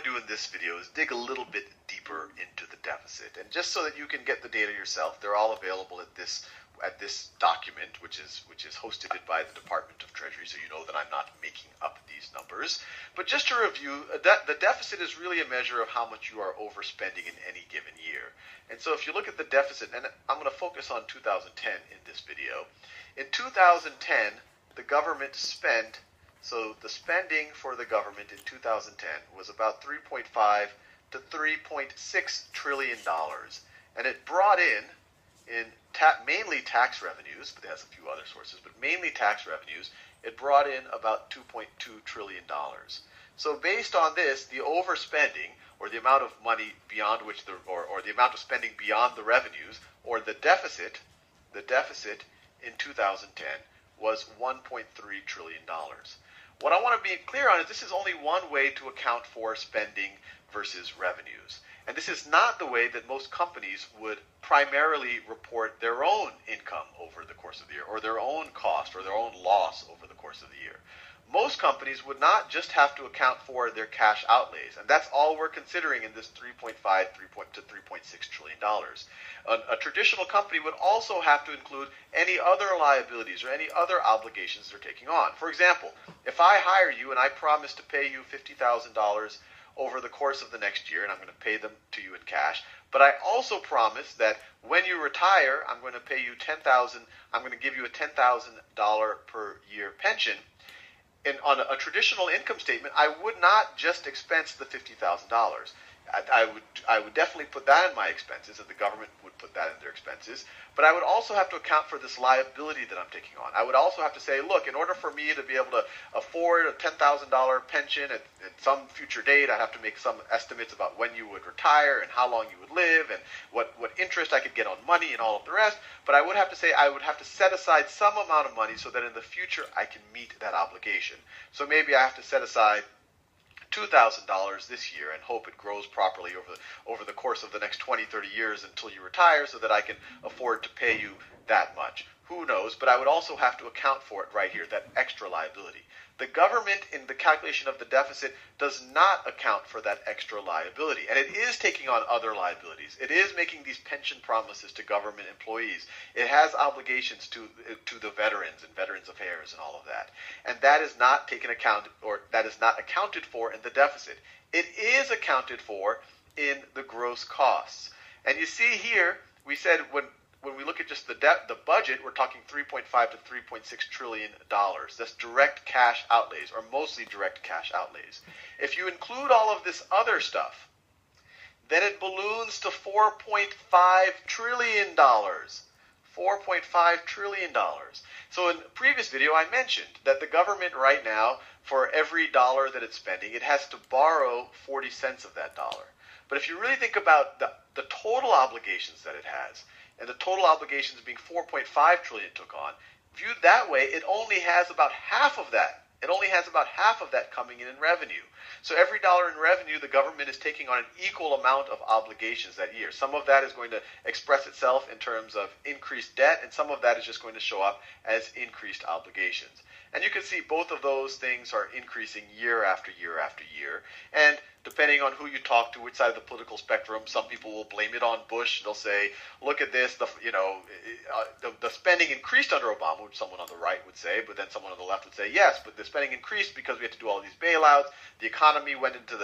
to do in this video is dig a little bit deeper into the deficit, and just so that you can get the data yourself, they're all available at this document, which is hosted by the Department of Treasury, so you know that I'm not making up these numbers. But just to review, the deficit is really a measure of how much you are overspending in any given year. And so if you look at the deficit, and I'm going to focus on 2010 in this video. In 2010, the government spent, so the spending for the government in 2010 was about $3.5 to $3.6 trillion, and it brought in mainly tax revenues, but it has a few other sources, but mainly tax revenues, it brought in about $2.2 trillion. So based on this, the overspending, or the amount of money beyond which or the amount of spending beyond the revenues, or the deficit in 2010 was $1.3 trillion. What I want to be clear on is this is only one way to account for spending versus revenues. And this is not the way that most companies would primarily report their own income over the course of the year, or their own cost, or their own loss over the course of the year. Most companies would not just have to account for their cash outlays, and that's all we're considering in this $3.5 to $3.6 trillion. A traditional company would also have to include any other liabilities or any other obligations they're taking on. For example, if I hire you and I promise to pay you $50,000 over the course of the next year, and I'm going to pay them to you in cash, but I also promise that when you retire, I'm going to pay you I'm going to give you a $10,000 per year pension. And on a traditional income statement, I would not just expense the $50,000. I would definitely put that in my expenses, and the government would put that in their expenses. But I would also have to account for this liability that I'm taking on. I would also have to say, look, in order for me to be able to afford a $10,000 pension at some future date, I have to make some estimates about when you would retire and how long you would live and what interest I could get on money and all of the rest. But I would have to say I would have to set aside some amount of money so that in the future I can meet that obligation. So maybe I have to set aside $2,000 this year and hope it grows properly over the course of the next 20, 30 years until you retire so that I can afford to pay you that much. Who knows? But I would also have to account for it right here, that extra liability. The government, in the calculation of the deficit, does not account for that extra liability. And it is taking on other liabilities. It is making these pension promises to government employees. It has obligations to the veterans and Veterans Affairs and all of that. And that is not taken account, or that is not accounted for in the deficit. It is accounted for in the gross costs. And you see here, we said when we look at just the budget, we're talking $3.5 to $3.6 trillion. That's direct cash outlays, or mostly direct cash outlays. If you include all of this other stuff, then it balloons to $4.5 trillion. $4.5 trillion. So in the previous video, I mentioned that the government right now, for every dollar that it's spending, it has to borrow 40 cents of that dollar. But if you really think about the total obligations that it has, and the total obligations being $4.5 trillion it took on, viewed that way, it only has about half of that. It only has about half of that coming in revenue. So every dollar in revenue, the government is taking on an equal amount of obligations that year. Some of that is going to express itself in terms of increased debt, and some of that is just going to show up as increased obligations. And you can see both of those things are increasing year after year after year. And depending on who you talk to, which side of the political spectrum, some people will blame it on Bush. They'll say, look at this, the spending increased under Obama, which someone on the right would say, but then someone on the left would say, yes, but the spending increased because we had to do all these bailouts. The economy went into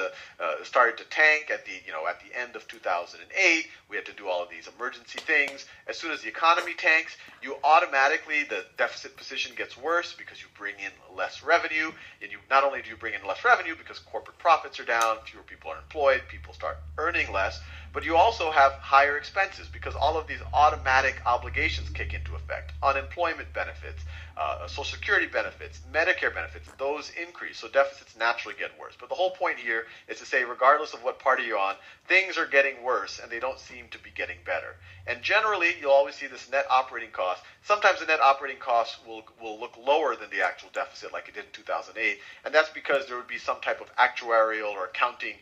started to tank at the end of 2008. We had to do all of these emergency things. As soon as the economy tanks, the deficit position gets worse because you bring in less revenue, and not only do you bring in less revenue because corporate profits are down, fewer people are employed, people start earning less, but you also have higher expenses because all of these automatic obligations kick into effect. Unemployment benefits, Social Security benefits, Medicare benefits, those increase. So deficits naturally get worse. But the whole point here is to say, regardless of what party you're on, things are getting worse and they don't seem to be getting better. And generally, you'll always see this net operating cost. Sometimes the net operating cost will look lower than the actual deficit like it did in 2008. And that's because there would be some type of actuarial or accounting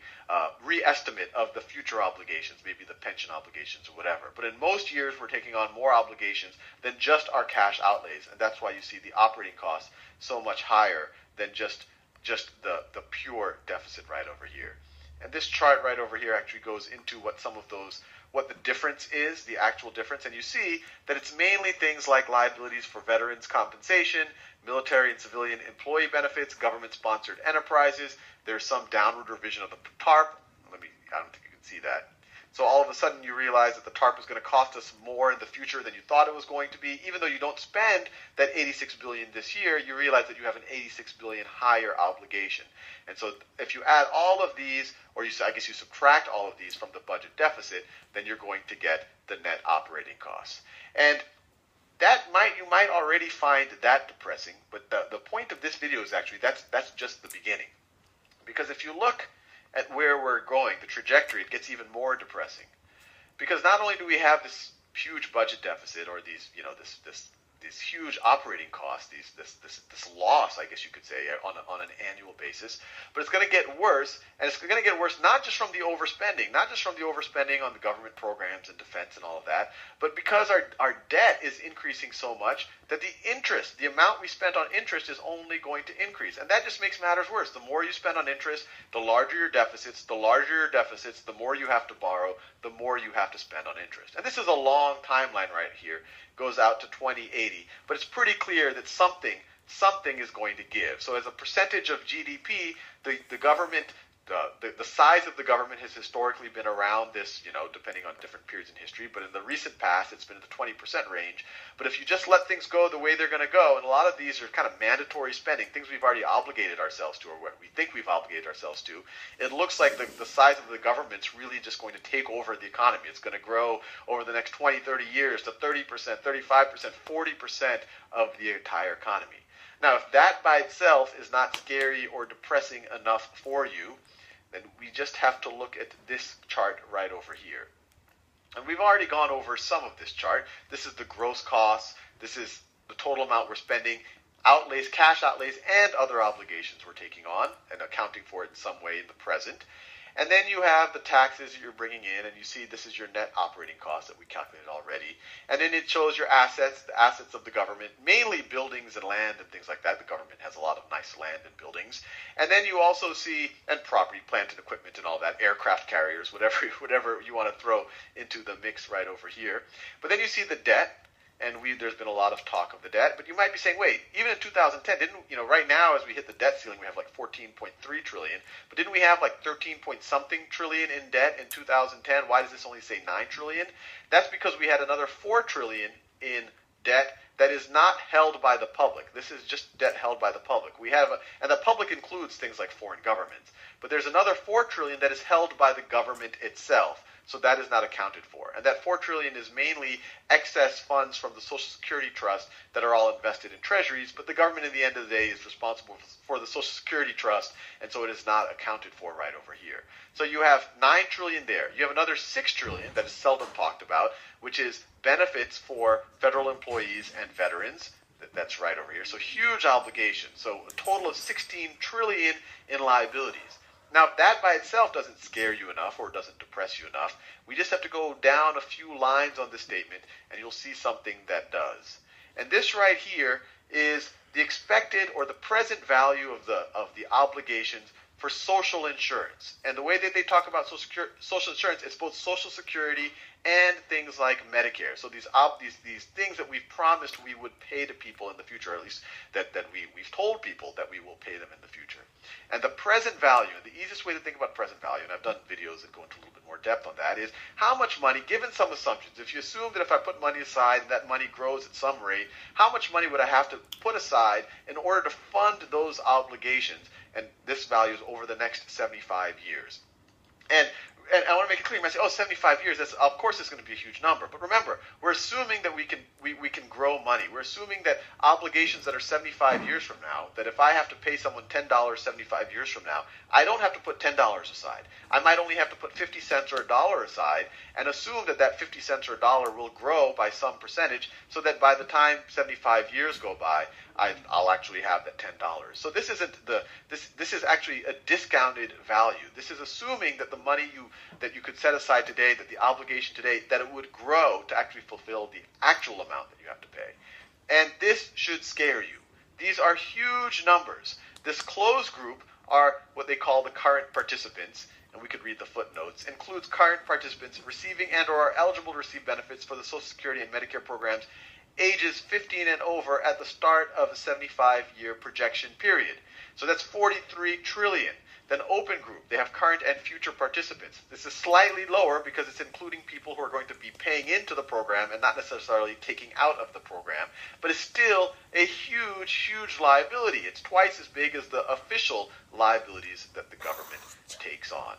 re-estimate of the future obligations, maybe the pension obligations or whatever. But in most years, we're taking on more obligations than just our cash outlays. And that's why you see the operating costs so much higher than just the pure deficit right over here. And this chart right over here actually goes into what the difference is, the actual difference. And you see that it's mainly things like liabilities for veterans compensation, military and civilian employee benefits, government-sponsored enterprises. There's some downward revision of the TARP. I don't think you can see that. So all of a sudden you realize that the TARP is going to cost us more in the future than you thought it was going to be. Even though you don't spend that $86 billion this year, you realize that you have an $86 billion higher obligation. And so if you add all of these, or I guess you subtract all of these from the budget deficit, then you're going to get the net operating costs. And you might already find that depressing, but the point of this video is actually that's just the beginning. Because if you look at where we're going, the trajectory, it gets even more depressing. Because not only do we have this huge budget deficit, or these huge operating costs, this loss, I guess you could say, on an annual basis, but it's going to get worse, and it's going to get worse not just from the overspending, on the government programs and defense and all of that, but because our debt is increasing so much that the amount we spent on interest is only going to increase, and that just makes matters worse. The more you spend on interest, the larger your deficits, the more you have to borrow, the more you have to spend on interest. And this is a long timeline right here. Goes out to 2080, but it's pretty clear that something is going to give. So as a percentage of GDP, the government, the size of the government has historically been around this, depending on different periods in history, but in the recent past, it's been in the 20% range. But if you just let things go the way they're going to go, and a lot of these are kind of mandatory spending, things we've already obligated ourselves to, or what we think we've obligated ourselves to, it looks like the size of the government's really just going to take over the economy. It's going to grow over the next 20, 30 years to 30%, 35%, 40% of the entire economy. Now, if that by itself is not scary or depressing enough for you, then we just have to look at this chart right over here. And we've already gone over some of this chart. This is the gross costs. This is the total amount we're spending, outlays, cash outlays, and other obligations we're taking on and accounting for it in some way in the present. And then you have the taxes that you're bringing in, and you see this is your net operating cost that we calculated already. And then it shows your assets, the assets of the government, mainly buildings and land and things like that. The government has a lot of nice land and buildings. And then you also see, and property, plant and equipment and all that, aircraft carriers, whatever you want to throw into the mix right over here. But then you see the debt. And there's been a lot of talk of the debt, but you might be saying, wait, even in 2010, right now as we hit the debt ceiling, we have like 14.3 trillion, but didn't we have like 13 point something trillion in debt in 2010? Why does this only say 9 trillion? That's because we had another 4 trillion in debt that is not held by the public. This is just debt held by the public. And the public includes things like foreign governments, but there's another 4 trillion that is held by the government itself. So that is not accounted for. And that $4 trillion is mainly excess funds from the Social Security Trust that are all invested in treasuries, but the government at the end of the day is responsible for the Social Security Trust, and so it is not accounted for right over here. So you have $9 trillion there. You have another $6 trillion that is seldom talked about, which is benefits for federal employees and veterans. That's right over here. So huge obligations. So a total of $16 trillion in liabilities. Now, if that by itself doesn't scare you enough or doesn't depress you enough, we just have to go down a few lines on the statement and you'll see something that does. And this right here is the expected or the present value of the obligations for social insurance. And the way that they talk about social insurance, it's both Social Security and things like Medicare. So these things that we've promised we would pay to people in the future, or at least that we've told people that we will pay them in the future. And the present value, the easiest way to think about present value, and I've done videos that go into a little bit more depth on that, is how much money, given some assumptions, if you assume that if I put money aside and that money grows at some rate, how much money would I have to put aside in order to fund those obligations? And this value is over the next 75 years. And I want to make it clear, you might say, 75 years, that's, of course it's going to be a huge number. But remember, we're assuming that we can grow money. We're assuming that obligations that are 75 years from now, that if I have to pay someone $10 75 years from now, I don't have to put $10 aside. I might only have to put 50 cents or $1 aside and assume that 50 cents or $1 will grow by some percentage so that by the time 75 years go by, I'll actually have that $10. So this isn't this is actually a discounted value. This is assuming that the money that you could set aside today, that the obligation today, that it would grow to actually fulfill the actual amount that you have to pay. And this should scare you. These are huge numbers. This closed group are what they call the current participants. and we could read the footnotes, includes current participants receiving and or are eligible to receive benefits for the Social Security and Medicare programs ages 15 and over at the start of a 75-year projection period. So that's 43 trillion. Then Open Group, they have current and future participants. This is slightly lower because it's including people who are going to be paying into the program and not necessarily taking out of the program, but it's still a huge, huge liability. It's twice as big as the official liabilities that the government takes on.